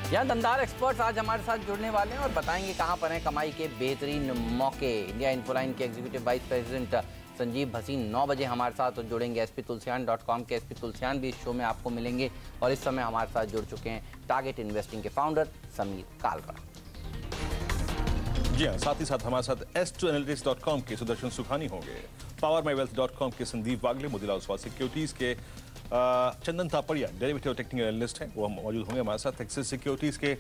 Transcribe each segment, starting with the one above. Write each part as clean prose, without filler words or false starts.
यहाँ दमदार एक्सपर्ट्स आज हमारे साथ जुड़ने वाले हैं और बताएंगे कहां पर हैं कमाई के बेहतरीन मौके। इंडिया इन्फोलाइन के executive vice president Sanjeev Bhasin 9 बजे हमारे साथ जुड़ेंगे। sptulsian.com के SP तुलसियान भी इस शो में आपको मिलेंगे और इस समय हमारे साथ जुड़ चुके हैं टारगेट इन्वेस्टिंग के फाउंडर समीर कालरा। जी हाँ, साथ ही साथ हमारे साथ S2Analytics.com के सुदर्शन सुखानी होंगे, PowerMyWealth.com के संदीप वागले, मोतीलाल ओसवाल सिक्योरिटीज के चंदन तापड़िया डेरिवेटिव टेक्निकल एनालिस्ट हैं, वो मौजूद होंगे हमारे साथ। एक्सिस सिक्योरिटीज के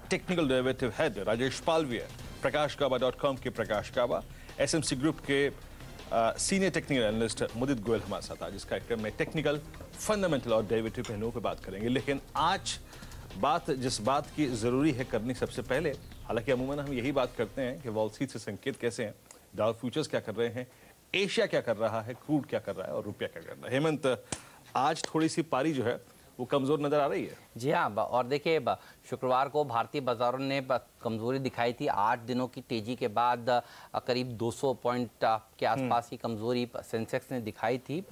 technical derivative head Rajesh Palvia, प्रकाशगाबा.com के प्रकाश गाबा, SMC ग्रुप के सीनियर टेक्निकल एनालिस्ट मुदित गोयल हमारे साथ। आज इस कार्यक्रम में टेक्निकल, फंडामेंटल और डेरिवेटिव पहलुओं पर बात करेंगे। लेकिन आज जिस बात की जरूरी है करनी सबसे पहले, हालांकि अमूमन हम यही बात करते हैं कि वॉल स्ट्रीट से संकेत कैसे हैं, डाउ फ्यूचर्स क्या कर रहे हैं, एशिया क्या कर रहा है, क्रूड क्या कर रहा है और रुपया क्या कर रहा है। हेमंत, आज थोड़ी सी पारी जो है वो कमजोर नजर आ रही है। जी हाँ, और देखिए शुक्रवार को भारतीय बाजारों ने कमजोरी दिखाई थी। 8 दिनों की तेजी के बाद करीब 200 पॉइंट के आसपास की कमजोरी सेंसेक्स ने दिखाई थी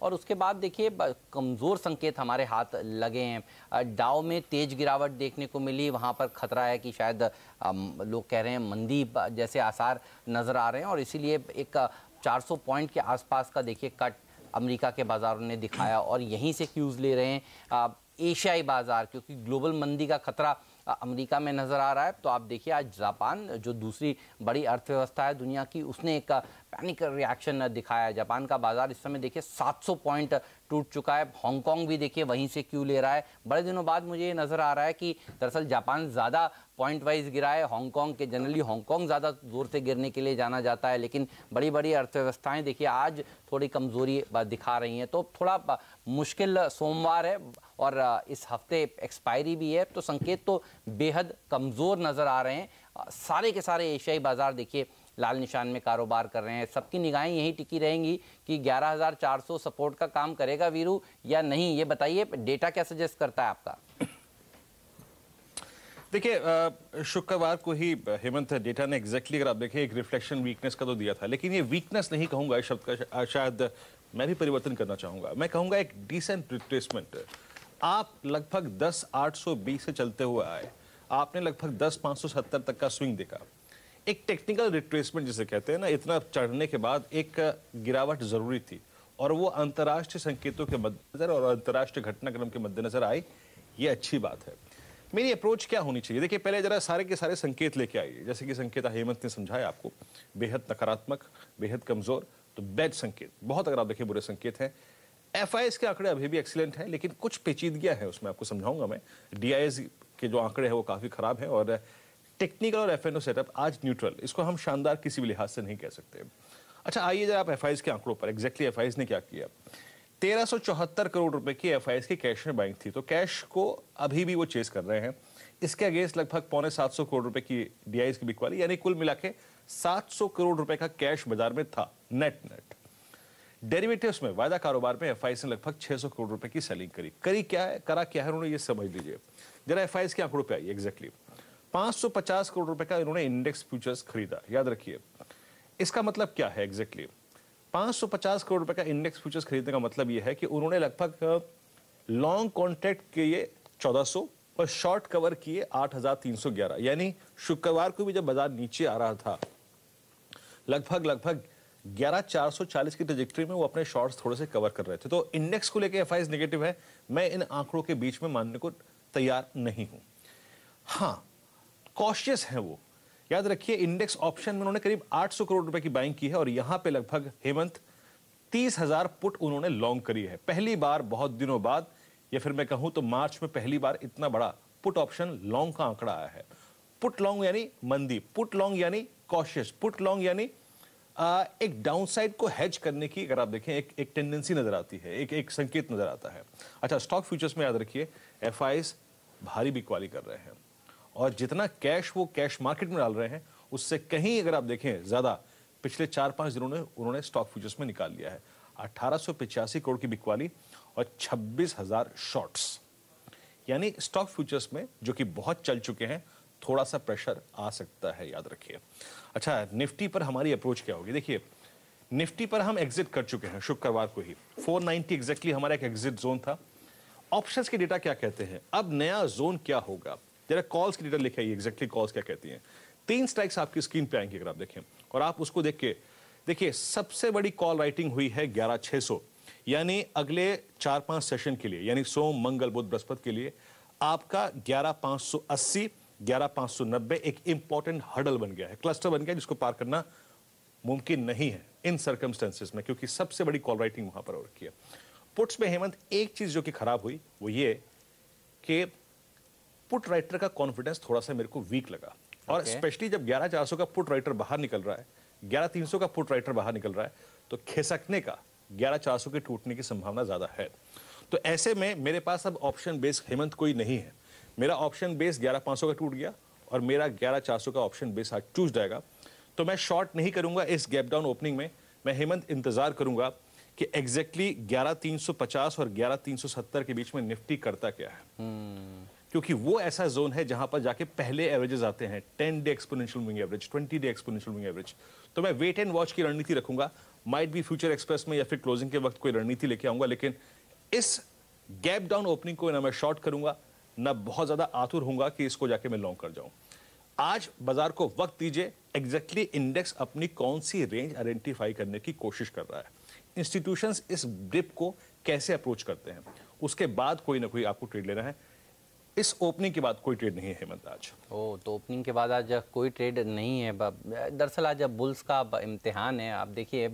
और उसके बाद देखिए कमज़ोर संकेत हमारे हाथ लगे हैं। डाउ में तेज गिरावट देखने को मिली, वहाँ पर खतरा है कि शायद लोग कह रहे हैं मंदी जैसे आसार नज़र आ रहे हैं और इसीलिए एक 400 पॉइंट के आसपास का देखिए कट अमेरिका के बाज़ारों ने दिखाया और यहीं से क्यूज़ ले रहे हैं एशियाई बाज़ार, क्योंकि ग्लोबल मंदी का खतरा अमेरिका में नज़र आ रहा है। तो आप देखिए आज जापान जो दूसरी बड़ी अर्थव्यवस्था है दुनिया की, उसने एक पैनिक रिएक्शन दिखाया है। जापान का बाजार इस समय देखिए 700 पॉइंट टूट चुका है। हांगकांग भी देखिए वहीं से क्यों ले रहा है। बड़े दिनों बाद मुझे ये नज़र आ रहा है कि दरअसल जापान ज़्यादा पॉइंट वाइज गिरा है। हांगकांग के जनरली हांगकांग ज़्यादा जोर से गिरने के लिए जाना जाता है, लेकिन बड़ी बड़ी अर्थव्यवस्थाएं देखिए आज थोड़ी कमज़ोरी दिखा रही हैं। तो थोड़ा मुश्किल सोमवार है और इस हफ्ते एक्सपायरी भी है, तो संकेत तो बेहद कमज़ोर नज़र आ रहे हैं। सारे के सारे एशियाई बाज़ार देखिए लाल निशान में कारोबार कर रहे हैं। सबकी निगाहें यही टिकी रहेंगी कि 11,400 सपोर्ट का काम करेगा वीरू या नहीं। ये बताइए डेटा क्या सजेस्ट करता है आपका? देखिए शुक्रवार को ही हेमंत डेटा ने एग्जैक्टली अगर आप देखें एक रिफ्लेक्शन वीकनेस का तो दिया था, लेकिन ये वीकनेस नहीं कहूंगा, इस शब्द का शायद मैं भी परिवर्तन करना चाहूंगा। मैं कहूंगा एक डिसेंट रिट्रेसमेंट। आप लगभग 10,820 से चलते हुए आए, आपने लगभग 10,570 तक का स्विंग देखा। एक टेक्निकल रिट्रेसमेंट जिसे कहते हैं ना, इतना चढ़ने के बाद एक गिरावट जरूरी थी और वो अंतर्राष्ट्रीय संकेतों के मद्देनजर और अंतर्राष्ट्रीय घटनाक्रम के मद्देनजर आई। ये अच्छी बात है। मेरी अप्रोच क्या होनी चाहिए? देखिए पहले जरा सारे के सारे संकेत लेके आइए। जैसे कि संकेत हेमंत ने समझाया आपको, बेहद नकारात्मक, बेहद कमजोर, तो बैड संकेत बहुत, अगर आप देखिए बुरे संकेत हैं। FIs के आंकड़े अभी भी एक्सीलेंट हैं, लेकिन कुछ पेचीदगियां हैं, उसमें आपको समझाऊंगा मैं। DIs के जो आंकड़े हैं वो काफी खराब हैं और टेक्निकल और FNO सेटअप आज न्यूट्रल, इसको हम शानदार किसी भी लिहाज से नहीं कह सकते। अच्छा आइए जरा आप FIs के आंकड़ों पर। एग्जैक्टली FIs ने क्या किया? 1374 करोड़ रुपए की FIs की कैश में बाइंग थी, तो कैश को अभी भी वो चेस कर रहे हैं। इसके अगेंस्ट लगभग 725 करोड़ रुपए की DIs की बिकवाली, यानी कुल मिला के 700 करोड़ रुपए का कैश बाजार में था नेट। डेरिवेटिव्स में वायदा कारोबार में FIs ने लगभग 600 करोड़ रुपए की सेलिंग करी करा क्या है उन्होंने, ये समझ लीजिए। जरा FIs के आंकड़ों पे आइए। एग्जैक्टली 550 करोड़ रुपए का इन्होंने इंडेक्स फ्यूचर्स खरीदा। याद रखिए इसका मतलब क्या है। एग्जैक्टली 550 करोड़ रुपए का इंडेक्स फ्यूचर्स खरीदने का मतलब यह है कि उन्होंने लगभग लॉन्ग कॉन्ट्रैक्ट किए 1400 और शॉर्ट कवर किए 8,311। यानी शुक्रवार को भी जब बाजार नीचे आ रहा था, लगभग 11,440 की ट्रैजेक्टरी में वो अपने शॉर्ट्स थोड़े से कवर कर रहे थे। तो इंडेक्स को लेकर FIs नेगेटिव है, मैं इन आंकड़ों के बीच में मानने को तैयार नहीं हूं। हाँ, कॉशियस है वो। याद रखिए इंडेक्स ऑप्शन में उन्होंने करीब 800 करोड़ रुपए की बाइंग की है और यहां पे लगभग हेमंत 30,000 पुट उन्होंने लॉन्ग करी है। पहली बार बहुत दिनों बाद, या फिर मैं कहूं तो मार्च में पहली बार इतना बड़ा पुट ऑप्शन लॉन्ग का आंकड़ा आया है। पुट लॉन्ग यानी मंदी, पुट लॉन्ग यानी कॉशियस, पुट लॉन्ग यानी एक डाउनसाइड को हेज करने की अगर आप देखें एक टेंडेंसी नजर आती है, एक संकेत नजर आता है। अच्छा स्टॉक फ्यूचर्स में याद रखिए FIs भारी बिकवाली कर रहे हैं और जितना कैश वो कैश मार्केट में डाल रहे हैं उससे कहीं अगर आप देखें ज्यादा पिछले 4-5 दिनों में उन्होंने स्टॉक फ्यूचर्स में निकाल लिया है। 1885 करोड़ की बिकवाली और 26,000 शॉर्ट्स, यानी स्टॉक फ्यूचर्स में जो कि बहुत चल चुके हैं, थोड़ा सा प्रेशर आ सकता है, याद रखिए। अच्छा निफ्टी पर हमारी अप्रोच क्या होगी? देखिए निफ्टी पर हम एग्जिट कर चुके हैं शुक्रवार को ही। 490 एग्जैक्टली हमारा एक एग्जिट जोन था। ऑप्शंस के डेटा क्या कहते हैं? अब नया जोन क्या होगा? जरा कॉल्स की डिटेल लिखे आइए, एग्जैक्टली कॉल्स क्या कहती हैं। 3 स्ट्राइक्स आपकी स्क्रीन पे आएंगे अगर आप देखें, और आप उसको देख के देखिए सबसे बड़ी कॉल राइटिंग हुई है 11,600, यानी अगले 4-5 सेशन के लिए, यानी सोम मंगल बुध बृहस्पति के लिए आपका 11,580 11,590 एक इंपॉर्टेंट हर्डल बन गया है, क्लस्टर बन गया जिसको पार करना मुमकिन नहीं है इन सर्कमस्टेंसेस में, क्योंकि सबसे बड़ी कॉल राइटिंग वहां पर हो रखी है। पुट्स में हेमंत एक चीज जो कि खराब हुई वो ये कि पुट राइटर का कॉन्फिडेंस थोड़ा सा मेरे को वीक लगा, और स्पेशली जब 11,400 का पुट राइटर बाहर निकल रहा है, 11,300 का पुट राइटर बाहर निकल रहा है, तो खिसकने का 11,400 के टूटने की संभावना ज्यादा है। तो ऐसे में मेरे पास अब ऑप्शन बेस हेमंत कोई नहीं है। मेरा ऑप्शन बेस 11,500 का टूट गया और मेरा 11,400 का ऑप्शन बेस आज टूट जाएगा। तो मैं शॉर्ट नहीं करूंगा इस गैप डाउन ओपनिंग में। मैं हेमंत इंतजार करूंगा कि एग्जैक्टली 11,350 और 11,370 के बीच में निफ्टी करता क्या है, क्योंकि वो ऐसा जोन है जहां पर जाके पहले एवरेजेस आते हैं, 10 day exponential moving average, 20 day exponential moving average. तो मैं वेट एंड वॉच की रणनीति रखूंगा, माइट बी फ्यूचर एक्सप्रेस में या फिर क्लोजिंग के वक्त कोई रणनीति लेके आऊंगा, लेकिन इस गैप डाउन ओपनिंग को ना मैं शॉर्ट करूंगा ना बहुत ज्यादा आतुर होऊंगा कि इसको जाके मैं लॉन्ग कर जाऊं। आज बाजार को वक्त दीजिए, एग्जैक्टली इंडेक्स अपनी कौन सी रेंज आइडेंटिफाई करने की कोशिश कर रहा है, इंस्टीट्यूशंस इस डिप को कैसे अप्रोच करते हैं, उसके बाद कोई ना कोई आपको ट्रेड लेना है। इस ओपनिंग के बाद कोई ट्रेड नहीं है हेमंत आज। तो ओपनिंग के बाद आज कोई ट्रेड नहीं है। दरअसल आज बुल्स का इम्तिहान है। आप देखिए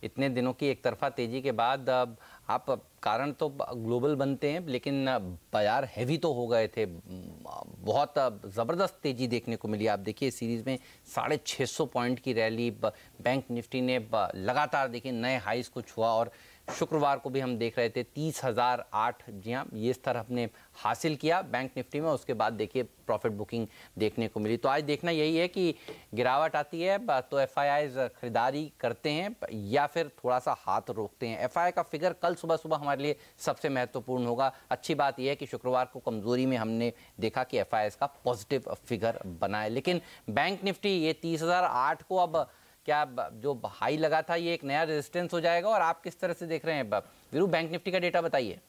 इतने दिनों की एक तरफा तेजी के बाद आप कारण तो ग्लोबल बनते हैं, लेकिन बाजार हैवी तो हो गए थे, बहुत ज़बरदस्त तेजी देखने को मिली। आप देखिए सीरीज़ में 650 पॉइंट की रैली, बैंक निफ्टी ने लगातार देखिए नए हाईस को छुआ, और शुक्रवार को भी हम देख रहे थे 30,008, जी हाँ, ये स्तर हमने हासिल किया बैंक निफ्टी में। उसके बाद देखिए प्रॉफिट बुकिंग देखने को मिली। तो आज देखना यही है कि गिरावट आती है तो एफआईआईज खरीदारी करते हैं या फिर थोड़ा सा हाथ रोकते हैं। एफआईआई का फिगर कल सुबह सुबह हमारे लिए सबसे महत्वपूर्ण होगा। अच्छी बात यह है कि शुक्रवार को कमजोरी में हमने देखा कि एफआईआईज का पॉजिटिव फिगर बना है, लेकिन बैंक निफ्टी ये 30,008 को अब क्या जो हाई लगा था ये एक नया रेजिस्टेंस हो जाएगा, और आप किस तरह से देख रहे हैं वीरू? बैंक निफ्टी का डेटा बताइए।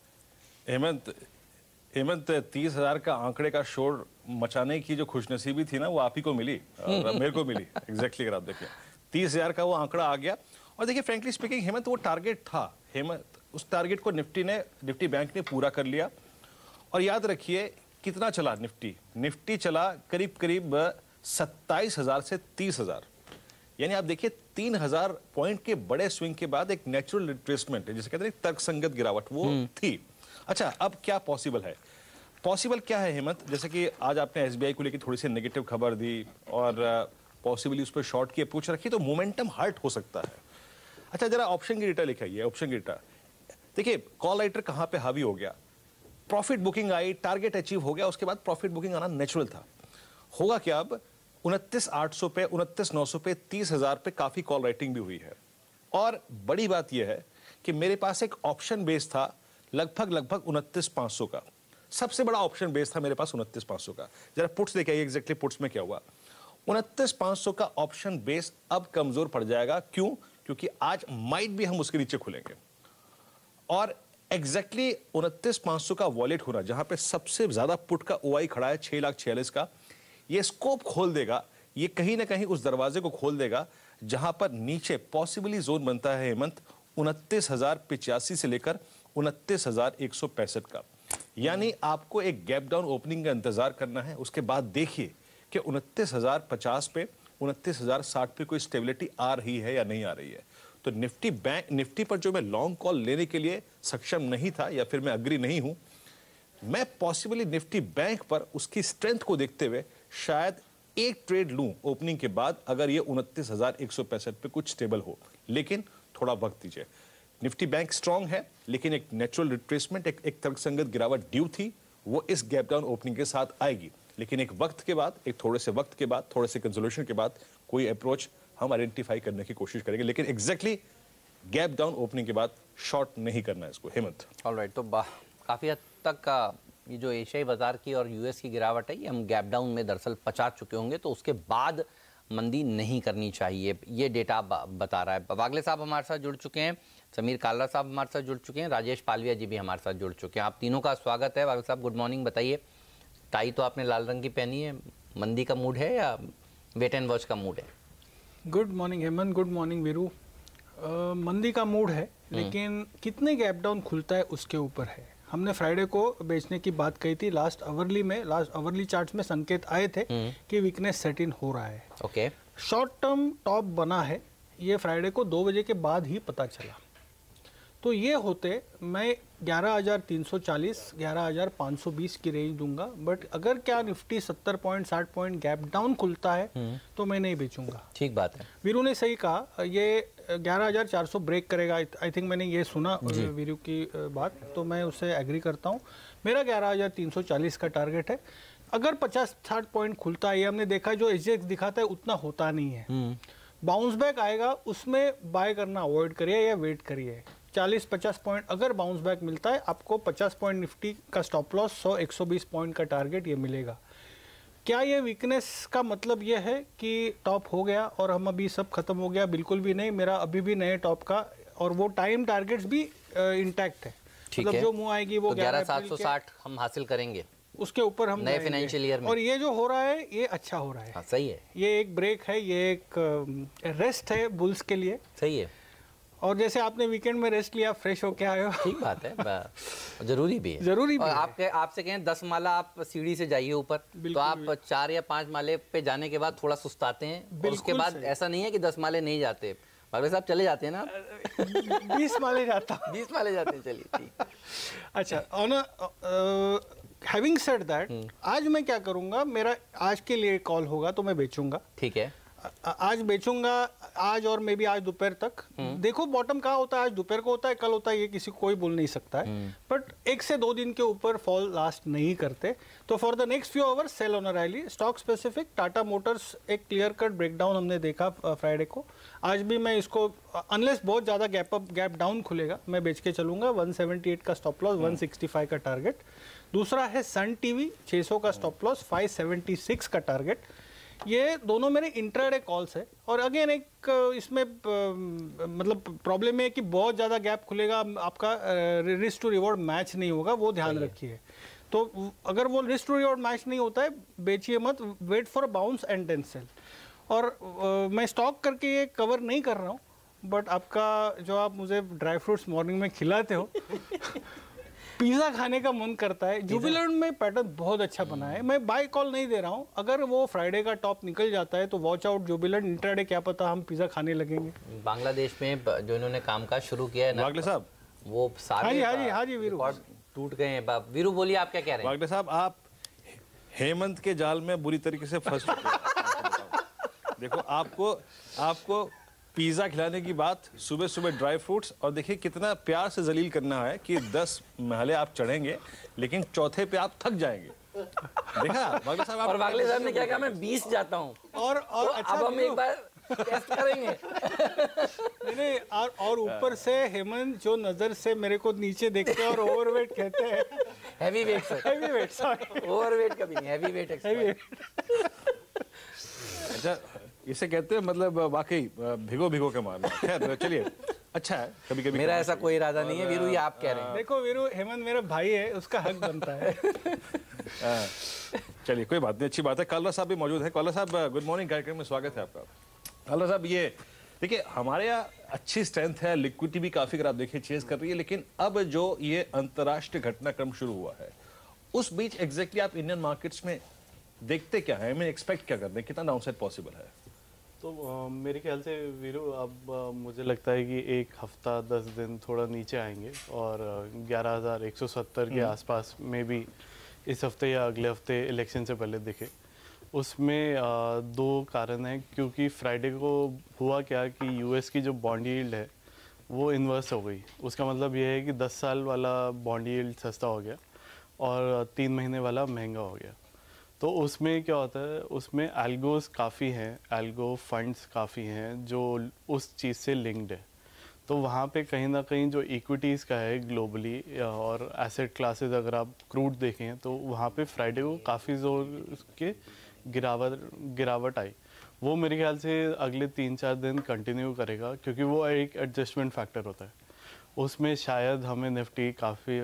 हेमंत 30,000 का आंकड़े का शोर मचाने की जो खुशनसीबी थी ना, वो आप ही को मिली और मेरे को मिली। एग्जैक्टली अगर आप देखिए 30,000 का वो आंकड़ा आ गया, और देखिए फ्रैंकली स्पीकिंग हेमंत वो टारगेट था। हेमंत उस टारगेट को निफ्टी बैंक ने पूरा कर लिया। और याद रखिए कितना चला निफ्टी चला करीब करीब 27,000 से 30,000, यानी आप देखिए 3,000 पॉइंट के बड़े स्विंग के बाद एक नेचुरल रिट्रेसमेंट है, जिसे कहते हैं तर्कसंगत गिरावट, वो थी। अच्छा, अब क्या पॉसिबल है? पॉसिबल क्या है हेमंत? जैसे कि आज आपने एसबीआई को लेकर थोड़ी सी नेगेटिव खबर दी और पॉसिबली उस पर शॉर्ट की अप्रोच रखी, तो मोमेंटम हर्ट हो सकता है। अच्छा, जरा ऑप्शन की डेटा लिखाइए। ऑप्शन की डेटा देखिए, कॉल राइटर कहां पे हावी हो गया, प्रॉफिट बुकिंग आई, टारगेट अचीव हो गया, उसके बाद प्रॉफिट बुकिंग आना नेचुरल था। होगा क्या अब? 29,800 पे, 29,900 पे, 30,000 पे काफी कॉल राइटिंग भी हुई है। और बड़ी बात यह है कि मेरे पास एक ऑप्शन बेस था लगभग 29,500 का। सबसे बड़ा ऑप्शन बेस था मेरे पास 29,500 का। जरा पुट्स देखिए एग्जैक्टली पुट्स में क्या हुआ। 29,500 का ऑप्शन बेस अब कमजोर पड़ जाएगा। क्यों? क्योंकि आज माइट भी हम उसके नीचे खुलेंगे, और एग्जैक्टली 29,500 का वॉलेट होना, जहां पे सबसे ज्यादा पुट का ओआई खड़ा है 6,46,000 का, ये स्कोप खोल देगा, ये कहीं ना कहीं उस दरवाजे को खोल देगा जहां पर नीचे पॉसिबली जोन बनता है हेमंत 29,085 से लेकर 29,165 का। यानी आपको एक गैप डाउन ओपनिंग का इंतजार करना है। उसके बाद देखिए कि 29,050 पे, 29,060 पे कोई स्टेबिलिटी आ रही है या नहीं आ रही है। तो निफ्टी पर जो मैं लॉन्ग कॉल लेने के लिए सक्षम नहीं था, या फिर मैं अग्री नहीं हूं, मैं पॉसिबली निफ्टी बैंक पर उसकी स्ट्रेंथ को देखते हुए शायद एक ट्रेड लूं ओपनिंग के बाद, अगर ये 29,165 पे कुछ स्टेबल हो। लेकिन थोड़ा वक्त दीजिए। निफ्टी बैंक स्ट्रांग है, लेकिन एक नेचुरल रिट्रेसमेंट, एक तर्कसंगत गिरावट ड्यू थी, वो इस गैप डाउन ओपनिंग के साथ आएगी। लेकिन एक वक्त के बाद, एक थोड़े से वक्त के बाद, थोड़े से कंसोलिडेशन के बाद कोई अप्रोच हम आइडेंटिफाई करने की कोशिश करेंगे। लेकिन एग्जैक्टली गैप डाउन ओपनिंग के बाद शॉर्ट नहीं करना है इसको हेमंत। ऑलराइट, तो काफी हद तक ये जो एशियाई बाजार की और यूएस की गिरावट है, ये हम गैप डाउन में दरअसल पचा चुके होंगे, तो उसके बाद मंदी नहीं करनी चाहिए, ये डेटा बता रहा है। वागले साहब हमारे साथ जुड़ चुके हैं, समीर कालरा साहब हमारे साथ जुड़ चुके हैं, राजेश पालविया जी भी हमारे साथ जुड़ चुके हैं। आप तीनों का स्वागत है। वागले साहब गुड मॉर्निंग, बताइए टाई तो आपने लाल रंग की पहनी है, मंदी का मूड है या वेट एंड वॉच का मूड है? Good morning Hemant, good morning Veeru. मंदी का मूड है, लेकिन कितने गैप डाउन खुलता है उसके ऊपर है। हमने फ्राइडे को बेचने की बात कही थी, लास्ट आवरली चार्ट्स में संकेत आए थे कि वीकनेस सेट इन हो रहा है। ओके, शॉर्ट टर्म टॉप बना है, ये फ्राइडे को 2 बजे के बाद ही पता चला। तो ये होते मैं 11,340 11,520 की रेंज दूंगा, बट अगर क्या Nifty 70 point 60 point gap down खुलता है तो मैं नहीं बेचूंगा। ठीक बात है, वीरू ने सही कहा, ये 11,400 ब्रेक करेगा। आई थिंक मैंने ये सुना वीरू की बात, तो मैं उससे एग्री करता हूँ। मेरा 11,340 का टारगेट है। अगर 50-60 पॉइंट खुलता है, ये हमने देखा जो एसजीएक्स दिखाता है उतना होता नहीं है। बाउंस बैक आएगा, उसमें बाय करना अवॉइड करिए या वेट करिए। 40-50 पॉइंट अगर बाउंस बैक मिलता है, आपको 50 पॉइंट निफ्टी का स्टॉप लॉस, 100-120 पॉइंट का टारगेट ये मिलेगा। क्या ये वीकनेस का मतलब ये है कि टॉप हो गया और हम अभी सब खत्म हो गया? बिल्कुल भी नहीं। मेरा अभी भी नए टॉप का और वो टाइम टारगेट्स भी इंटैक्ट है। मतलब जो मुंह आएगी वो तो 11,760 हम हासिल करेंगे, उसके ऊपर हम नए फाइनेंशियल ईयर में। और ये जो हो रहा है ये अच्छा हो रहा है। हाँ, सही है, ये एक ब्रेक है, ये एक रेस्ट है बुल्स के लिए। सही है। और जैसे आपने वीकेंड में रेस्ट लिया, फ्रेश होके आए हो। ठीक बात है, जरूरी भी है, जरूरी भी और है। आपसे कहें 10 माला आप सीढ़ी से जाइए ऊपर, तो आप 4 या 5 माले पे जाने के बाद थोड़ा सुस्ताते हैं, और उसके बाद ऐसा नहीं है कि 10 माले नहीं जाते। बागले साहब चले जाते हैं ना? 20 माले जाता, 20 माले जाते हैं, चलिए ठीक। अच्छा, हैविंग सेड दैट, आज मैं क्या करूंगा, मेरा आज के लिए कॉल होगा तो मैं बेचूंगा। ठीक है, आज बेचूंगा, आज और मे बी आज दोपहर तक। देखो बॉटम कहाँ होता है, आज दोपहर को होता है, कल होता है, ये किसी को कोई बोल नहीं सकता है। बट 1 से 2 दिन के ऊपर फॉल लास्ट नहीं करते। तो for the next few hours sell on a rally. Stock specific Tata Motors एक क्लियर कट ब्रेकडाउन हमने देखा फ्राइडे को। आज भी मैं इसको, अनलेस बहुत ज्यादा गैप डाउन खुलेगा, मैं बेच के चलूंगा। 178 का स्टॉप लॉस, 165 का टारगेट। दूसरा है सन टीवी, 600 का स्टॉप लॉस, 576 का टारगेट। ये दोनों मेरे इंट्राडे कॉल्स है। और अगेन एक इसमें मतलब प्रॉब्लम है कि बहुत ज़्यादा गैप खुलेगा, आपका रिस्क टू रिवॉर्ड मैच नहीं होगा, वो ध्यान रखिए। तो अगर वो रिस्क टू रिवॉर्ड मैच नहीं होता है, बेचिए मत, wait for bounce and then sell. और मैं स्टॉक करके ये कवर नहीं कर रहा हूँ, बट आपका जो आप मुझे ड्राई फ्रूट्स मॉर्निंग में खिलाते हो पिज़्ज़ा खाने का मन करता है। जुबिलेंट में पैटर्न बहुत अच्छा बना है। मैं बाय कॉल नहीं दे रहा हूँ, अगर वो फ्राइडे का टॉप निकल जाता है तो वॉच आउट जुबिलेंट। इंट्राडे क्या पता हम पिज़्ज़ा खाने लगेंगे। बांग्लादेश में जो इन्होंने कामकाज शुरू किया है ना वागले साहब, वो सारे हाँ जी वीरू, टूट गए हैं। वीरू बोलिए, आप क्या कह रहे हैं? वागले साहब, आप हेमंत के जाल में बुरी तरीके से फंस चुके हैं। देखो, आपको पिज़्ज़ा खिलाने की बात, सुबह सुबह ड्राई फ्रूट्स, और देखिए कितना प्यार से जलील करना है कि 10 महले आप चढ़ेंगे, लेकिन चौथे पे आप थक जाएंगे। देखा वागले साहब? और वागले साहब ने क्या कहा, मैं 20 जाता हूँ। और तो अच्छा, अब हम एक बार टेस्ट करेंगे। नहीं, और ऊपर से हेमंत जो नजर से मेरे को नीचे देखते हैं और ओवरवेट कहते हैं। Heavy weight sir, heavy weight, sorry, overweight कभी नहीं, हैवी वेट एक्सपर्ट। अच्छा, इसे कहते हैं मतलब वाकई भिगो के मारना। खैर चलिए, अच्छा है, कभी कभी मेरा ऐसा कोई इरादा नहीं है वीरू, ये आप कह रहे हैं। देखो वीरू, हेमंत मेरा भाई है, उसका हक बनता है। चलिए, कोई बात नहीं, अच्छी बात है। काला साहब भी मौजूद है। काला साहब, गुड मॉर्निंग, कार्यक्रम में स्वागत है आपका। काला साहब, ये देखिए, हमारे यहाँ अच्छी स्ट्रेंथ है, लिक्विडिटी भी काफी अगर आप देखिए चेज कर रही है, लेकिन अब जो ये अंतर्राष्ट्रीय घटनाक्रम शुरू हुआ है, उस बीच एग्जैक्टली आप इंडियन मार्केट्स में देखते क्या है? मैं एक्सपेक्ट क्या करते हैं, कितना डाउनसाइड पॉसिबल है? तो मेरे ख्याल से वीरू, अब मुझे लगता है कि 1 हफ्ता 10 दिन थोड़ा नीचे आएंगे और 11,170 के आसपास में भी इस हफ्ते या अगले हफ्ते इलेक्शन से पहले दिखे। उसमें 2 कारण हैं, क्योंकि फ्राइडे को हुआ क्या कि यूएस की जो बॉन्ड यील्ड है वो इन्वर्स हो गई। उसका मतलब ये है कि 10 साल वाला बॉन्ड यील्ड सस्ता हो गया और 3 महीने वाला महंगा हो गया। तो उसमें क्या होता है, उसमें एल्गोस काफ़ी हैं, एल्गो फंड्स काफ़ी हैं जो उस चीज़ से लिंक्ड है। तो वहाँ पे कहीं ना कहीं जो इक्विटीज़ का है ग्लोबली और एसेट क्लासेस, अगर आप क्रूड देखें तो वहाँ पे फ्राइडे को काफ़ी ज़ोर के गिरावट आई। वो मेरे ख्याल से अगले 3-4 दिन कंटिन्यू करेगा, क्योंकि वो एक एडजस्टमेंट फैक्टर होता है। उसमें शायद हमें निफ्टी काफ़ी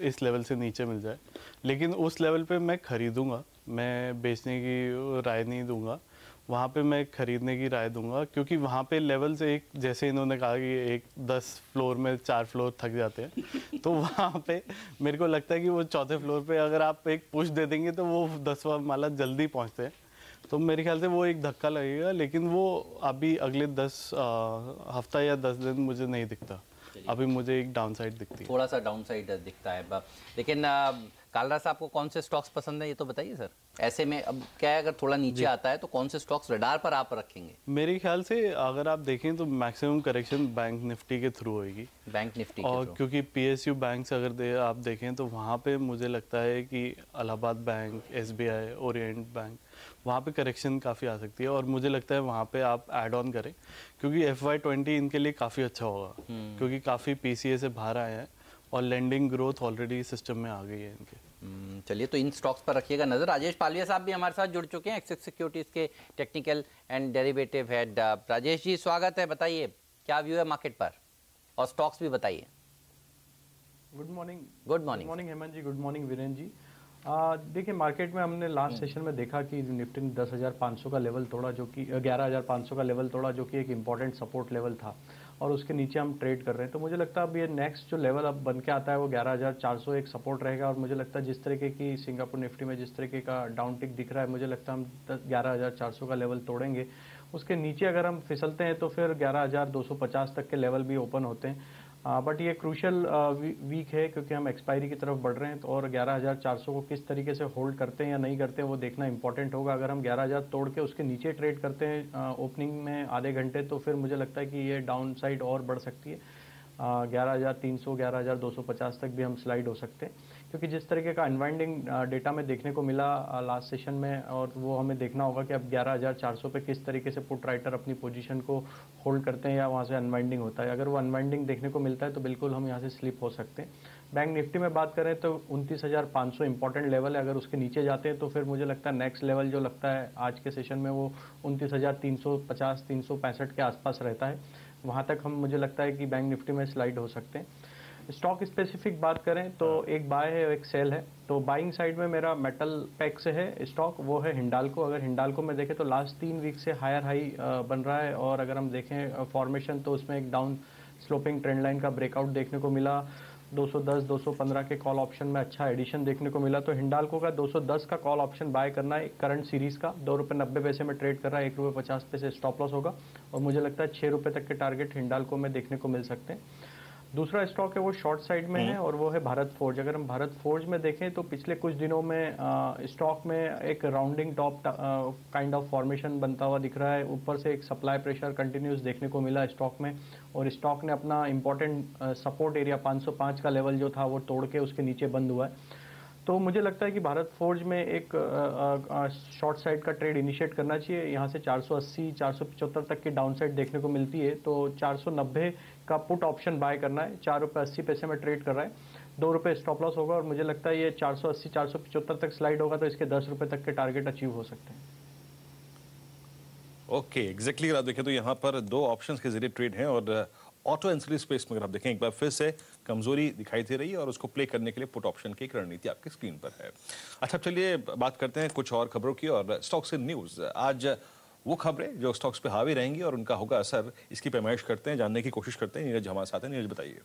इस लेवल से नीचे मिल जाए, लेकिन उस लेवल पे मैं खरीदूंगा, मैं बेचने की राय नहीं दूंगा। वहाँ पे मैं खरीदने की राय दूंगा, क्योंकि वहाँ पे लेवल से एक, जैसे इन्होंने कहा कि एक 10 फ्लोर में 4 फ्लोर थक जाते हैं, तो वहाँ पे मेरे को लगता है कि वो चौथे फ्लोर पे अगर आप एक पुश दे देंगे तो वो 10वां माला जल्दी पहुँचते हैं। तो मेरे ख्याल से वो एक धक्का लगेगा, लेकिन वो अभी अगले 10 हफ्ता या 10 दिन मुझे नहीं दिखता। अभी मुझे एक डाउन साइड दिखती है, थोड़ा सा डाउन साइड दिखता है। लेकिन कालरा साहब को कौन से स्टॉक्स पसंद है ये तो बताइए सर। ऐसे में अब क्या है, अगर थोड़ा नीचे आता है तो कौन से स्टॉक्स रडार पर आप रखेंगे? मेरे ख्याल से अगर आप देखें तो मैक्सिमम करेक्शन बैंक निफ्टी के थ्रू होगी, बैंक निफ्टी और क्योंकि PSU बैंक अगर आप देखें तो वहाँ पे मुझे लगता है कि Allahabad bank, SBI, Orient bank, वहाँ पे करेक्शन काफ़ी आ सकती है, और मुझे लगता है वहाँ पे आप ऐड ऑन करें, क्योंकि FY20 इनके लिए काफ़ी अच्छा होगा, क्योंकि काफ़ी PCA से बाहर आए हैं और लेंडिंग ग्रोथ ऑलरेडी सिस्टम में आ गई है इनके। चलिए, तो इन स्टॉक्स पर रखिएगा नजर। राजेश पालविया साहब भी हमारे साथ जुड़ चुके हैं, एक्सिस सिक्योरिटीज के technical and derivative head. Rajesh ji स्वागत है, बताइए क्या व्यू है मार्केट पर, और स्टॉक्स भी बताइए। Good morning. Good morning Hemant ji, good morning Viren ji. देखिए, मार्केट में हमने लास्ट सेशन में देखा कि निफ्टी ने 10,500 का लेवल तोड़ा, जो कि 11,500 का लेवल तोड़ा, जो कि एक इम्पॉर्टेंट सपोर्ट लेवल था, और उसके नीचे हम ट्रेड कर रहे हैं। तो मुझे लगता है अब ये नेक्स्ट जो लेवल अब बन के आता है वो 11,400 एक सपोर्ट रहेगा, और मुझे लगता है जिस तरीके की सिंगापुर निफ्टी में जिस तरीके का डाउन टिक दिख रहा है, मुझे लगता है हम 11,400 का लेवल तोड़ेंगे। उसके नीचे अगर हम फिसलते हैं तो फिर 11,250 तक के लेवल भी ओपन होते हैं। बट ये क्रूशल वीक है, क्योंकि हम एक्सपायरी की तरफ बढ़ रहे हैं, तो और 11,400 को किस तरीके से होल्ड करते हैं या नहीं करते हैं वो देखना इंपॉर्टेंट होगा। अगर हम 11,000 तोड़ के उसके नीचे ट्रेड करते हैं ओपनिंग में आधे घंटे, तो फिर मुझे लगता है कि ये डाउन साइड और बढ़ सकती है। 11,300, 11,250 तक भी हम स्लाइड हो सकते हैं, क्योंकि जिस तरीके का अनवाइंडिंग डेटा में देखने को मिला लास्ट सेशन में, और वो हमें देखना होगा कि अब 11,400 पे किस तरीके से पुट राइटर अपनी पोजीशन को होल्ड करते हैं या वहाँ से अनवाइंडिंग होता है। अगर वो अनवाइंडिंग देखने को मिलता है तो बिल्कुल हम यहाँ से स्लिप हो सकते हैं। बैंक निफ्टी में बात करें तो 29,500 इंपॉर्टेंट लेवल है, अगर उसके नीचे जाते हैं तो फिर मुझे लगता है नेक्स्ट लेवल जो लगता है आज के सेशन में वो 29,350, 365 के आसपास रहता है। वहाँ तक हम, मुझे लगता है कि बैंक निफ्टी में स्लाइड हो सकते हैं। स्टॉक स्पेसिफिक बात करें तो एक बाय है और एक सेल है। तो बाइंग साइड में मेरा मेटल पैक से है स्टॉक, वो है हिंडाल्को। अगर हिंडाल्को में देखें तो लास्ट 3 वीक से हायर हाई बन रहा है, और अगर हम देखें फॉर्मेशन तो उसमें एक डाउन स्लोपिंग ट्रेंड लाइन का ब्रेकआउट देखने को मिला। 210, 215 के कॉल ऑप्शन में अच्छा एडिशन देखने को मिला। तो हिंडाल्को का 210 का कॉल ऑप्शन बाय करना है करंट सीरीज का, ₹2.90 में ट्रेड कर रहा है, ₹1.50 स्टॉप लॉस होगा, और मुझे लगता है ₹6 तक के टारगेट हिंडाल्को में देखने को मिल सकते हैं। दूसरा स्टॉक है वो शॉर्ट साइड में है, और वो है भारत फोर्ज। अगर हम भारत फोर्ज में देखें तो पिछले कुछ दिनों में स्टॉक में एक rounding top kind of formation बनता हुआ दिख रहा है। ऊपर से एक सप्लाई प्रेशर कंटिन्यूस देखने को मिला स्टॉक में, और स्टॉक ने अपना इंपॉर्टेंट सपोर्ट एरिया 505 का लेवल जो था वो तोड़ के उसके नीचे बंद हुआ है। तो मुझे लगता है कि भारत फोर्ज में एक शॉर्ट साइड का ट्रेड इनिशिएट करना चाहिए। यहाँ से 480, 475 तक की डाउन साइड देखने को मिलती है, तो 490 का पुट ऑप्शन बाय करना है। ₹4.80 में ट्रेड कर रहा है, ₹2 स्टॉप लॉस होगा, और मुझे लगता है ये 480, 475 तक स्लाइड होगा, तो इसके ₹10 तक के टारगेट अचीव हो सकते हैं। ओके, एग्जैक्टली अगर आप देखें तो यहाँ पर 2 ऑप्शंस के जरिए ट्रेड हैं, और ऑटो एंसिलरी स्पेस में अगर आप देखें एक बार फिर से कमजोरी दिखाई दे रही है, और उसको प्ले करने के लिए पुट ऑप्शन की एक रणनीति आपकी स्क्रीन पर है। अच्छा, चलिए बात करते हैं कुछ और खबरों की और स्टॉक्स इन न्यूज। आज वो खबरें जो स्टॉक्स पे हावी रहेंगी और उनका होगा असर, इसकी पैमाइश करते हैं, जानने की कोशिश करते हैं। नीरज हमारे साथ हैं। नीरज बताइए।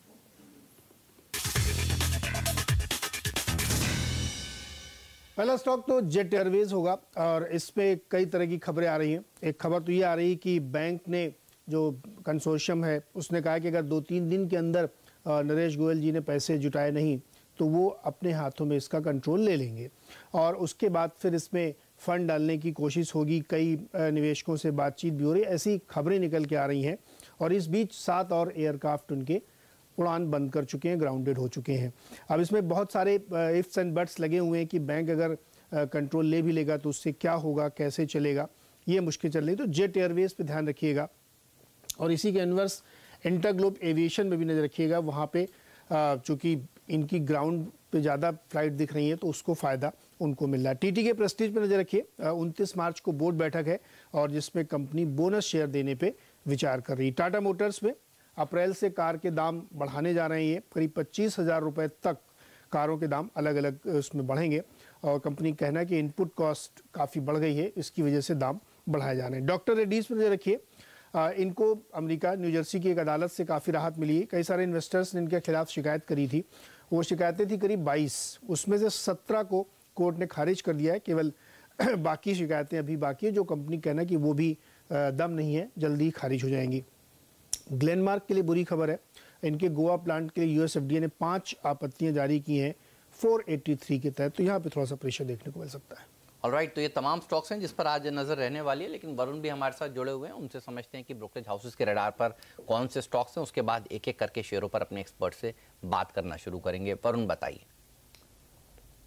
पहला स्टॉक तो जेट एयरवेज होगा, और इस पे कई तरह की खबरें आ रही हैं। एक खबर तो ये आ रही है कि बैंक ने, जो कंसोर्शियम है, उसने कहा कि अगर 2-3 दिन के अंदर नरेश गोयल जी ने पैसे जुटाए नहीं तो वो अपने हाथों में इसका कंट्रोल ले लेंगे, और उसके बाद फिर इसमें फंड डालने की कोशिश होगी। कई निवेशकों से बातचीत भी हो रही है, ऐसी खबरें निकल के आ रही हैं। और इस बीच 7 और एयरक्राफ्ट उनके उड़ान बंद कर चुके हैं, ग्राउंडेड हो चुके हैं। अब इसमें बहुत सारे इफ्स एंड बट्स लगे हुए हैं कि बैंक अगर कंट्रोल ले भी लेगा तो उससे क्या होगा, कैसे चलेगा, ये मुश्किल चल रही है। तो जेट एयरवेज पे ध्यान रखिएगा, और इसी के इन्वर्स इंटरग्लोब एविएशन में भी नज़र रखिएगा। वहाँ पे चूँकि इनकी ग्राउंड पे ज़्यादा फ्लाइट दिख रही है तो उसको फ़ायदा उनको मिल रहा है। टीटी के प्रेस्टीज पे नज़र रखिए। 29 मार्च को बोर्ड बैठक है, और जिसमें कंपनी बोनस शेयर देने पे विचार कर रही है। टाटा मोटर्स में अप्रैल से कार के दाम बढ़ाने जा रहे हैं। ये करीब 25,000 रुपये तक कारों के दाम अलग अलग उसमें बढ़ेंगे और कंपनी का कहना है कि इनपुट कॉस्ट काफ़ी बढ़ गई है, इसकी वजह से दाम बढ़ाए जा रहे हैं। डॉक्टर रेड्डीज पर नजर रखिए, इनको अमेरिका न्यू जर्सी की एक अदालत से काफ़ी राहत मिली है। कई सारे इन्वेस्टर्स ने इनके खिलाफ शिकायत करी थी, वो शिकायतें थी करीब 22, उसमें से 17 को कोर्ट ने खारिज कर दिया है। केवल बाकी शिकायतें अभी बाकी है, जो कंपनी कहना है कि वो भी दम नहीं है, जल्दी खारिज हो जाएंगी। ग्लेनमार्क के लिए बुरी खबर है, इनके गोवा प्लांट के लिए यूएस एफडीए ने 5 आपत्तियां जारी की हैं 483 के तहत, तो यहाँ पे थोड़ा सा प्रेशर देखने को मिल सकता है। ऑलराइट, तो ये तमाम स्टॉक्स हैं जिस पर आज नजर रहने वाली है, लेकिन वरुण भी हमारे साथ जुड़े हुए हैं, उनसे समझते हैं कि ब्रोकरेज हाउसेस के रडार पर कौन से स्टॉक्स हैं। उसके बाद एक एक करके शेयरों पर अपने एक्सपर्ट से बात करना शुरू करेंगे। वरुण बताइए।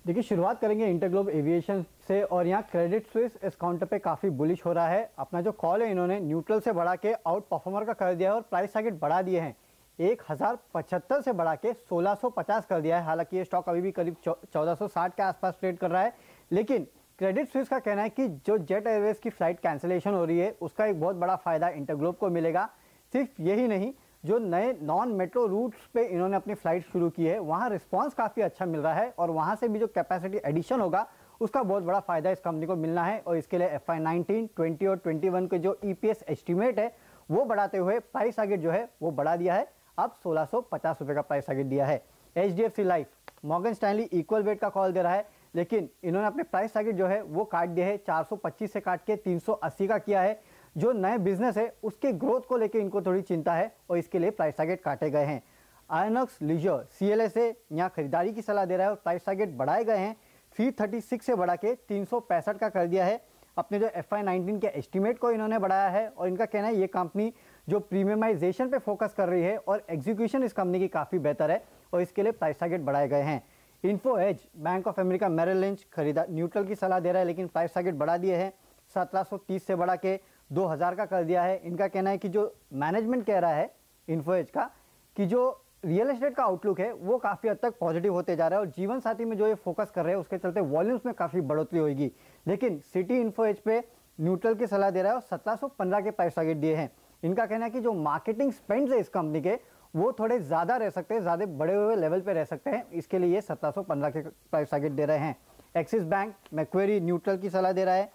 देखिए, शुरुआत करेंगे इंटरग्लोब एविएशन से और यहाँ क्रेडिट स्विस इस काउंटर पे काफ़ी बुलिश हो रहा है। अपना जो कॉल है इन्होंने न्यूट्रल से बढ़ा के आउट परफॉर्मर का कर दिया है और प्राइस टारगेट बढ़ा दिए हैं। 1075 से बढ़ा के 1650 कर दिया है। हालांकि ये स्टॉक अभी भी करीब 1460 के आसपास ट्रेड कर रहा है, लेकिन क्रेडिट स्विस का कहना है कि जो जेट एयरवेज की फ्लाइट कैंसिलेशन हो रही है उसका एक बहुत बड़ा फायदा इंटरग्लोब को मिलेगा। सिर्फ यही नहीं, जो नए नॉन मेट्रो रूट्स पे इन्होंने अपनी फ्लाइट शुरू की है वहाँ रिस्पांस काफ़ी अच्छा मिल रहा है और वहाँ से भी जो कैपेसिटी एडिशन होगा उसका बहुत बड़ा फायदा इस कंपनी को मिलना है। और इसके लिए FY19, 20 और 21 के जो EPS एस्टिमेट है वो बढ़ाते हुए प्राइस टारगेट जो है वो बढ़ा दिया है, अब 1650 रुपये का प्राइस टारगेट दिया है। HDFC life, Morgan Stanley equal weight का कॉल दे रहा है, लेकिन इन्होंने अपने प्राइस टारगेट जो है वो काट दिया है, 425 से काट के 380 का किया है। जो नए बिजनेस है उसके ग्रोथ को लेकर इनको थोड़ी चिंता है और इसके लिए प्राइस टारगेट काटे गए हैं। आयनॉक्स लीजर CLA से यहाँ खरीदारी की सलाह दे रहा है और प्राइस टारगेट बढ़ाए गए हैं, 336 से बढ़ा के 365 का कर दिया है। अपने जो FY19 के एस्टिमेट को इन्होंने बढ़ाया है और इनका कहना है ये कंपनी जो प्रीमियमाइजेशन पे फोकस कर रही है और एग्जीक्यूशन इस कंपनी की काफ़ी बेहतर है और इसके लिए प्राइस टारगेट बढ़ाए गए हैं। Info Edge, Bank of America Merrill Lynch खरीदा न्यूट्रल की सलाह दे रहा है, लेकिन प्राइस टारगेट बढ़ा दिए हैं, 1730 से बढ़ा के 2000 का कर दिया है। इनका कहना है कि जो मैनेजमेंट कह रहा है इन्फो एज का कि जो रियल एस्टेट का आउटलुक है वो काफ़ी हद तक पॉजिटिव होते जा रहा है और जीवन साथी में जो ये फोकस कर रहे हैं उसके चलते वॉल्यूम्स में काफ़ी बढ़ोतरी होगी। लेकिन सिटी इन्फो एज पे न्यूट्रल की सलाह दे रहा है और 1715 के प्राइस टारगेट दिए हैं। इनका कहना है कि जो मार्केटिंग स्पेंड्स है इस कंपनी के वो थोड़े ज़्यादा रह सकते हैं, ज़्यादा बड़े हुए लेवल पे रह सकते हैं, इसके लिए ये 1715 के प्राइस टारगेट दे रहे हैं। एक्सिस बैंक, मैक्वेरी न्यूट्रल की सलाह दे रहा है,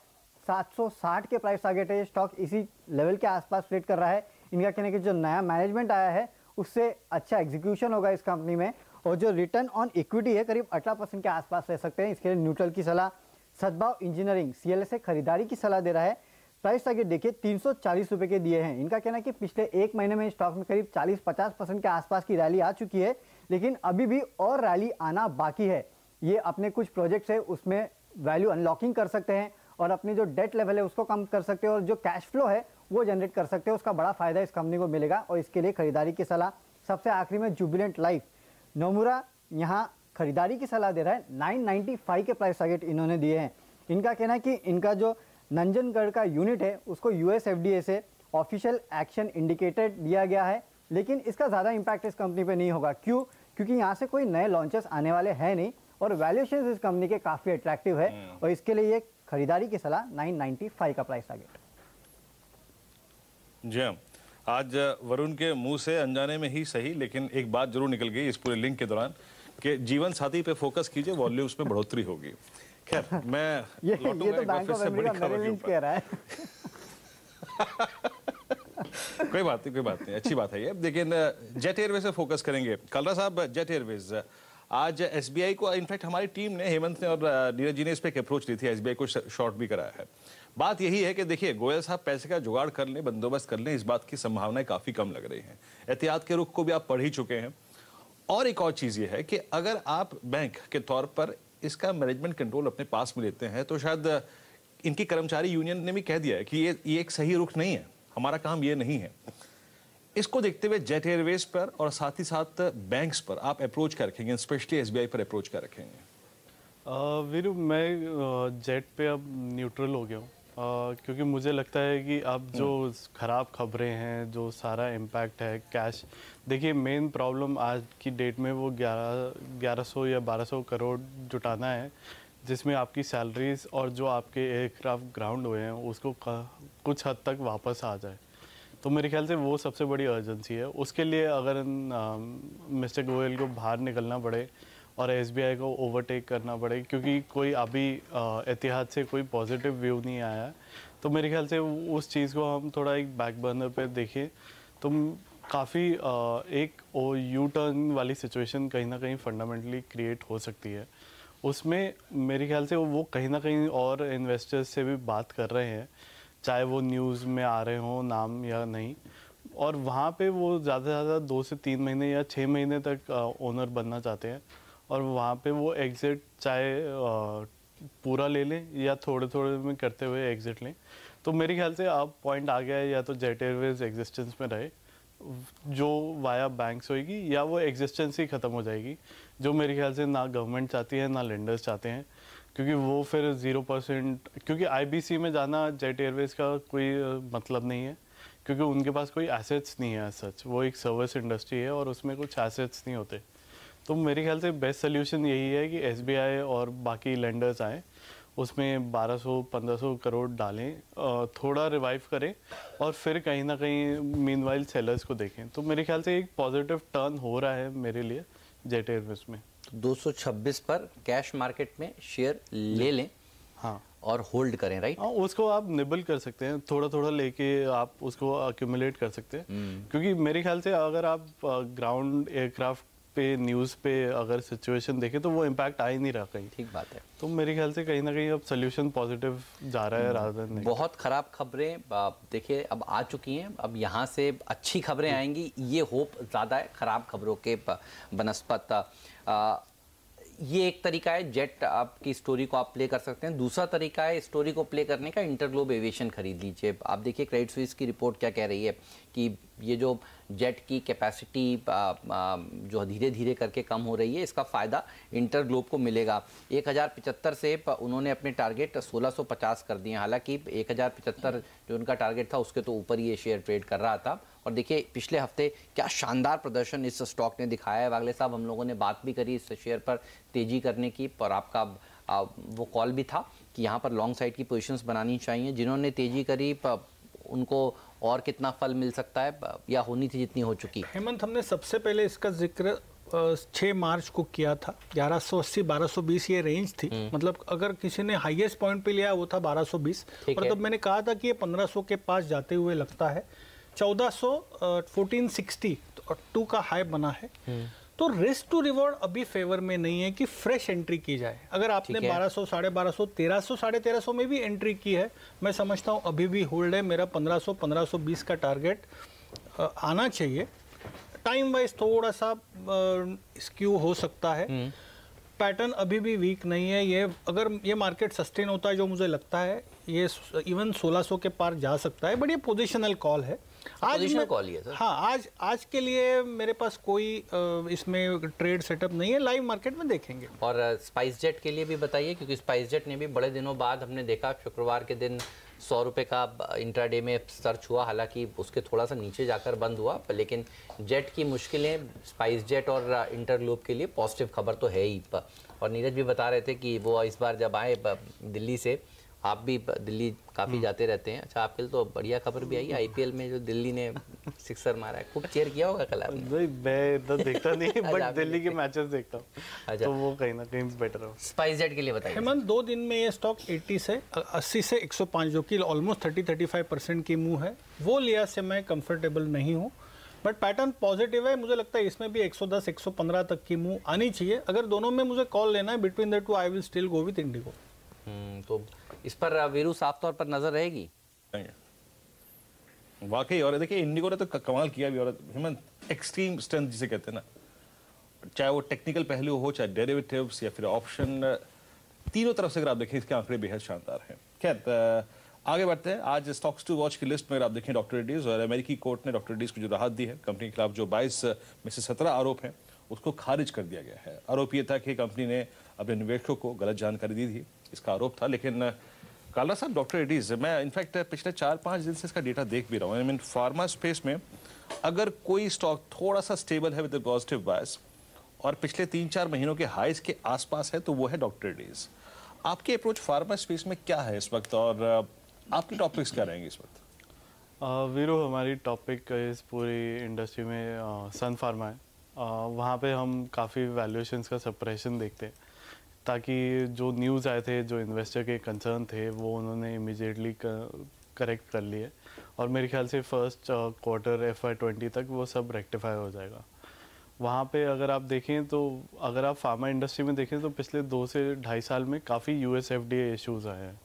760 के प्राइस टारगेट है। स्टॉक इसी लेवल के आसपास ट्रेड कर रहा है। इनका कहना है कि जो नया मैनेजमेंट आया है उससे अच्छा एग्जीक्यूशन होगा इस कंपनी में और जो रिटर्न ऑन इक्विटी है करीब 18% के आसपास रह सकते हैं, इसके लिए न्यूट्रल की सलाह। सद्भाव इंजीनियरिंग CLA से खरीदारी की सलाह दे रहा है, प्राइस टारगेट देखिए 340 रुपये के दिए हैं। इनका कहना है कि पिछले एक महीने में स्टॉक में करीब 40-50% के आसपास की रैली आ चुकी है, लेकिन अभी भी और रैली आना बाकी है। ये अपने कुछ प्रोजेक्ट्स है उसमें वैल्यू अनलॉकिंग कर सकते हैं और अपनी जो डेट लेवल है उसको कम कर सकते हैं और जो कैश फ्लो है वो जनरेट कर सकते हैं, उसका बड़ा फायदा इस कंपनी को मिलेगा और इसके लिए खरीदारी की सलाह। सबसे आखिरी में जुबिलेंट लाइफ, नोमुरा यहाँ खरीदारी की सलाह दे रहा है, 995 के प्राइस टारगेट इन्होंने दिए हैं। इनका कहना है कि इनका जो नंजनगढ़ का यूनिट है उसको US FDA से ऑफिशियल एक्शन इंडिकेटेड दिया गया है, लेकिन इसका ज़्यादा इम्पैक्ट इस कंपनी पे नहीं होगा। क्यों? क्योंकि यहाँ से कोई नए लॉन्चेस आने वाले हैं नहीं और वैल्यूएशन इस कंपनी के काफ़ी अट्रैक्टिव है और इसके लिए ये खरीदारी की सलाह 995 का प्राइस टारगेट। जी हाँ, आज वरुण के मुंह से अनजाने में ही सही, लेकिन एक बात जरूर निकल गई इस पूरे लिंक के दौरान कि जीवन साथी पे फोकस कीजिए, वॉल्यूम्स में बढ़ोतरी होगी। खैर, मैं ये तो Bank of America Merrill Lynch कह रहा है। कोई बात नहीं, अच्छी बात है ये। लेकिन जेट एयरवेज से फोकस करेंगे। कलरा साहब, जेट एयरवेज आज SBI को, इनफैक्ट हमारी टीम ने, हेमंत ने और नीरज जी ने इस पर एक अप्रोच ली थी, SBI को शॉर्ट भी कराया है। बात यही है कि देखिए, गोयल साहब पैसे का जुगाड़ कर लें, बंदोबस्त कर लें, इस बात की संभावनाएं काफी कम लग रही हैं। एहतियात के रुख को भी आप पढ़ ही चुके हैं। और एक और चीज ये है कि अगर आप बैंक के तौर पर इसका मैनेजमेंट कंट्रोल अपने पास में लेते हैं तो शायद इनकी कर्मचारी यूनियन ने भी कह दिया है कि ये एक सही रुख नहीं है, हमारा काम ये नहीं है। इसको देखते हुए जेट एयरवेज पर और साथ ही साथ बैंक्स पर आप अप्रोच क्या रखेंगे, स्पेशली SBI पर अप्रोच क्या रखेंगे? वीरू, मैं जेट पे अब न्यूट्रल हो गया हूँ क्योंकि मुझे लगता है कि अब जो ख़राब खबरें हैं, जो सारा इम्पैक्ट है कैश, देखिए मेन प्रॉब्लम आज की डेट में वो 1100 या 1200 करोड़ जुटाना है, जिसमें आपकी सैलरीज और जो आपके एयरक्राफ्ट ग्राउंड हुए हैं उसको कुछ हद तक वापस आ जाए। तो मेरे ख्याल से वो सबसे बड़ी अर्जेंसी है। उसके लिए अगर मिस्टर गोयल को बाहर निकलना पड़े और एसबीआई को ओवरटेक करना पड़े, क्योंकि कोई अभी एतिहाद से कोई पॉजिटिव व्यू नहीं आया है, तो मेरे ख्याल से उस चीज़ को हम थोड़ा एक बैक बर्नर पे देखें तो काफ़ी एक यू टर्न वाली सिचुएशन कहीं ना कहीं फंडामेंटली क्रिएट हो सकती है। उसमें मेरे ख्याल से वो कहीं ना कहीं और इन्वेस्टर्स से भी बात कर रहे हैं, चाहे वो न्यूज़ में आ रहे हों नाम या नहीं, और वहाँ पे वो ज़्यादा से ज़्यादा 2 से 3 महीने या 6 महीने तक ओनर बनना चाहते हैं, और वहाँ पे वो एग्ज़िट चाहे पूरा ले लें या थोड़े थोड़े में करते हुए एग्ज़िट लें। तो मेरे ख्याल से अब पॉइंट आ गया है, या तो जेट एयरवेज एग्जिस्टेंस में रहे जो वाया बैंक्स होएगी, या वो एग्जिस्टेंस ही ख़त्म हो जाएगी, जो मेरे ख्याल से ना गवर्नमेंट चाहती है ना लेंडर्स चाहते हैं, क्योंकि वो फिर 0%, क्योंकि आईबीसी में जाना जेट एयरवेज का कोई मतलब नहीं है, क्योंकि उनके पास कोई एसेट्स नहीं है सच, वो एक सर्विस इंडस्ट्री है और उसमें कुछ एसेट्स नहीं होते। तो मेरे ख्याल से बेस्ट सोल्यूशन यही है कि एसबीआई और बाकी लेंडर्स आएँ, उसमें 1200-1500 करोड़ डालें, थोड़ा रिवाइव करें, और फिर कहीं ना कहीं मीनवाइल सेलर्स को देखें। तो मेरे ख्याल से एक पॉजिटिव टर्न हो रहा है मेरे लिए जेट एयरवेज में। 226 पर कैश मार्केट में शेयर ले लें, हाँ, और होल्ड करें, राइट? हाँ, उसको आप निबल कर सकते हैं, थोड़ा थोड़ा लेके आप उसको अक्यूमुलेट कर सकते हैं, क्योंकि मेरे ख्याल से अगर आप ग्राउंड एयरक्राफ्ट पे न्यूज़ पे अगर सिचुएशन देखें तो वो इम्पैक्ट आ ही नहीं रहा कहीं। ठीक बात है। तो मेरे ख्याल से कहीं ना कहीं अब सोल्यूशन पॉजिटिव जा रहा है रादर देन। बहुत ख़राब खबरें देखिए अब आ चुकी हैं, अब यहाँ से अच्छी खबरें आएंगी, ये होप ज़्यादा है ख़राब खबरों के बनस्पत। ये एक तरीका है जेट आपकी स्टोरी को आप प्ले कर सकते हैं। दूसरा तरीका है स्टोरी को प्ले करने का, इंटरग्लोब एविएशन खरीद लीजिए। आप देखिए क्रेडिट स्विस की रिपोर्ट क्या कह रही है कि ये जो जेट की कैपेसिटी जो धीरे धीरे करके कम हो रही है, इसका फ़ायदा इंटरग्लोब को मिलेगा। 1075 से उन्होंने अपने टारगेट 1650 कर दिए। हालांकि 1075 जो उनका टारगेट था उसके तो ऊपर ही ये शेयर ट्रेड कर रहा था। और देखिए पिछले हफ्ते क्या शानदार प्रदर्शन इस स्टॉक ने दिखाया है। वागले साहब, हम लोगों ने बात भी करी इस शेयर पर तेज़ी करने की, पर आपका वो कॉल भी था कि यहाँ पर लॉन्ग साइड की पोजीशंस बनानी चाहिए। जिन्होंने तेज़ी करी उनको और कितना फल मिल सकता है, या होनी थी जितनी हो चुकी? हेमंत, हमने सबसे पहले इसका जिक्र 6 मार्च को किया था। 1180-1220 ये रेंज थी, मतलब अगर किसी ने हाईएस्ट पॉइंट पे लिया वो था 1220, और तब मैंने कहा था कि ये 1500 के पास जाते हुए लगता है। 1460 का हाई बना है, तो रिस्क टू रिवॉर्ड अभी फेवर में नहीं है कि फ्रेश एंट्री की जाए। अगर आपने 1200, 1250, 1300, 1350 में भी एंट्री की है, मैं समझता हूँ अभी भी होल्ड है। मेरा 1500, 1520 का टारगेट आना चाहिए। टाइम वाइज थोड़ा सा स्क्यू हो सकता है, पैटर्न अभी भी वीक नहीं है। ये अगर ये मार्केट सस्टेन होता है, जो मुझे लगता है, ये इवन 1600 के पार जा सकता है, बट ये पोजिशनल कॉल है। पोजीशनल कॉल है सर। हाँ, आज के लिए मेरे पास कोई इसमें ट्रेड सेटअप नहीं है, लाइव मार्केट में देखेंगे। और स्पाइस जेट के लिए भी बताइए, क्योंकि स्पाइस जेट ने भी बड़े दिनों बाद हमने देखा शुक्रवार के दिन 100 रुपये का इंट्राडे में सर्च हुआ, हालांकि उसके थोड़ा सा नीचे जाकर बंद हुआ, लेकिन जेट की मुश्किलें स्पाइस जेट और इंटरग्लोब के लिए पॉजिटिव खबर तो है ही। और नीरज भी बता रहे थे कि वो इस बार जब आए दिल्ली से, आप भी दिल्ली काफ़ी जाते रहते हैं, अच्छा आपके लिए तो बढ़िया खबर भी आई आईपीएल में, जो दिल्ली ने सिक्सर मारा है। खूब चेयर किया होगा कल आपने? नहीं, मैं इधर देखता नहीं बट दिल्ली के मैचेस देखता हूँ, तो वो कहीं ना कहीं बेटर हो। स्पाइस जेट के लिए बताइए। हेमंत, 2 दिन में ये स्टॉक 80 से 105, जो कि ऑलमोस्ट 30-35% की मूव है, वो लिया से मैं कंफर्टेबल नहीं हूँ, बट पैटर्न पॉजिटिव है। मुझे लगता है इसमें भी 110-115 तक की मूव आनी चाहिए। अगर दोनों में मुझे कॉल लेना है between the two, I will still go with Indigo. तो इस पर वीरू साफ तौर पर नजर रहेगी वाकई। और देखिए इंडिगो ने तो कमाल किया भी, और हेमंत एक्सट्रीम स्ट्रेंथ जिसे कहते हैं ना, चाहे वो टेक्निकल पहलू हो, चाहे डेरिवेटिव्स या फिर ऑप्शन, तीनों तरफ से अगर आप देखें इसके आंकड़े बेहद शानदार हैं। खैर आगे बढ़ते हैं। आज स्टॉक्स टू वॉच की लिस्ट में अगर आप देखें डॉक्टर रेड्डीज, और अमेरिकी कोर्ट ने डॉक्टर रेड्डीज को जो राहत दी है, कंपनी के खिलाफ जो 22 में से 17 आरोप हैं उसको खारिज कर दिया गया है। आरोप ये था कि कंपनी ने अपने निवेशकों को गलत जानकारी दी थी, इसका आरोप था। लेकिन काला साहब, डॉक्टर रेड्डीज, मैं इनफैक्ट पिछले 4-5 दिन से इसका डेटा देख भी रहा हूँ। आई मीन फार्मा स्पेस में अगर कोई स्टॉक थोड़ा सा स्टेबल है विद पॉजिटिव बायस और पिछले 3-4 महीनों के हाइज के आसपास है, तो वो है डॉक्टर रेड्डीज। आपकी अप्रोच फार्मा स्पेस में क्या है इस वक्त, और आपके टॉपिक्स क्या रहेंगे इस वक्त? वीरू, हमारी टॉपिक इस पूरी इंडस्ट्री में सन फार्मा है। वहाँ पे हम काफ़ी वैल्यूएशंस का सप्रेशन देखते हैं, ताकि जो न्यूज़ आए थे, जो इन्वेस्टर के कंसर्न थे, वो उन्होंने इमीडिएटली करेक्ट कर लिए और मेरे ख्याल से फर्स्ट क्वार्टर FY20 तक वो सब रेक्टिफाई हो जाएगा। वहाँ पे अगर आप देखें तो अगर आप फार्मा इंडस्ट्री में देखें तो पिछले 2 से 2.5 साल में काफ़ी US FDA इश्यूज़ आए हैं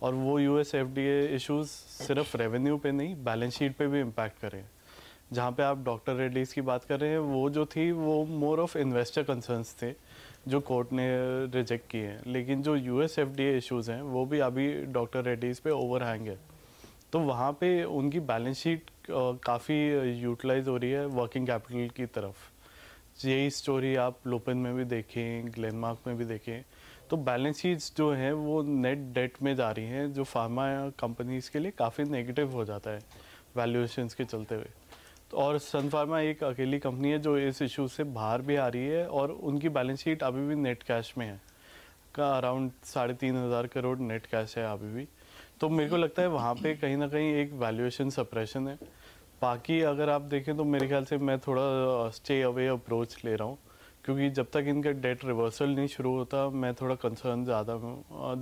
और वो US FDA इश्यूज़ सिर्फ रेवेन्यू पे नहीं, बैलेंस शीट पे भी इम्पैक्ट करें। जहाँ पे आप डॉक्टर रेड्डीज़ की बात कर रहे हैं, वो जो थी वो मोर ऑफ इन्वेस्टर कंसर्न्स थे जो कोर्ट ने रिजेक्ट किए हैं, लेकिन जो US FDA इश्यूज़ हैं वो भी अभी डॉक्टर रेड्डीज़ पे ओवरहैंग है। तो वहाँ पे उनकी बैलेंस शीट काफ़ी यूटिलाइज हो रही है वर्किंग कैपिटल की तरफ। यही स्टोरी आप लुपिन में भी देखें, ग्लेनमार्क में भी देखें, तो बैलेंस शीट्स जो हैं वो नेट डेट में जा रही हैं, जो फार्मा कंपनीज़ के लिए काफ़ी नेगेटिव हो जाता है वैल्यूएशंस के चलते हुए। तो और सन फार्मा एक अकेली कंपनी है जो इस इशू से बाहर भी आ रही है और उनकी बैलेंस शीट अभी भी नेट कैश में है, का अराउंड 3,500 करोड़ नेट कैश है अभी भी। तो मेरे को लगता है वहाँ पे कहीं ना कहीं एक वैल्यूएशन सप्रेशन है। बाकी अगर आप देखें तो मेरे ख्याल से मैं थोड़ा स्टे अवे अप्रोच ले रहा हूँ, क्योंकि जब तक इनका डेट रिवर्सल नहीं शुरू होता मैं थोड़ा कंसर्न ज़्यादा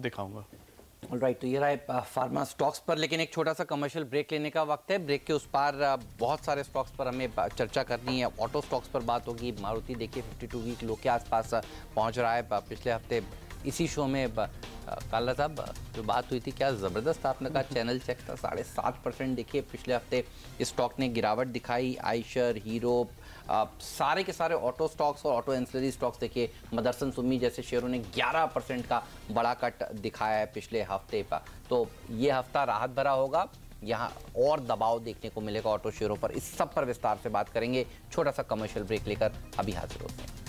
दिखाऊंगा। राइट, तो ये रहा फार्मा स्टॉक्स पर, लेकिन एक छोटा सा कमर्शियल ब्रेक लेने का वक्त है। ब्रेक के उस पार बहुत सारे स्टॉक्स पर हमें चर्चा करनी है। ऑटो स्टॉक्स पर बात होगी। मारुति देखिए 52 वीक लो के आसपास पहुंच रहा है। पिछले हफ्ते इसी शो में काला साहब जो बात हुई थी, क्या ज़बरदस्त आपने कहा, चैनल चेक था 7.5%। देखिए पिछले हफ्ते इस स्टॉक ने गिरावट दिखाई। आइशर, हीरो, सारे के सारे ऑटो स्टॉक्स और ऑटो एंसिलरी स्टॉक्स देखिए, मदरसन सुम्मी जैसे शेयरों ने 11% का बड़ा कट दिखाया है पिछले हफ्ते पर। तो ये हफ्ता राहत भरा होगा, यहाँ और दबाव देखने को मिलेगा ऑटो शेयरों पर। इस सब पर विस्तार से बात करेंगे। छोटा सा कमर्शियल ब्रेक लेकर अभी हाजिर होते हैं।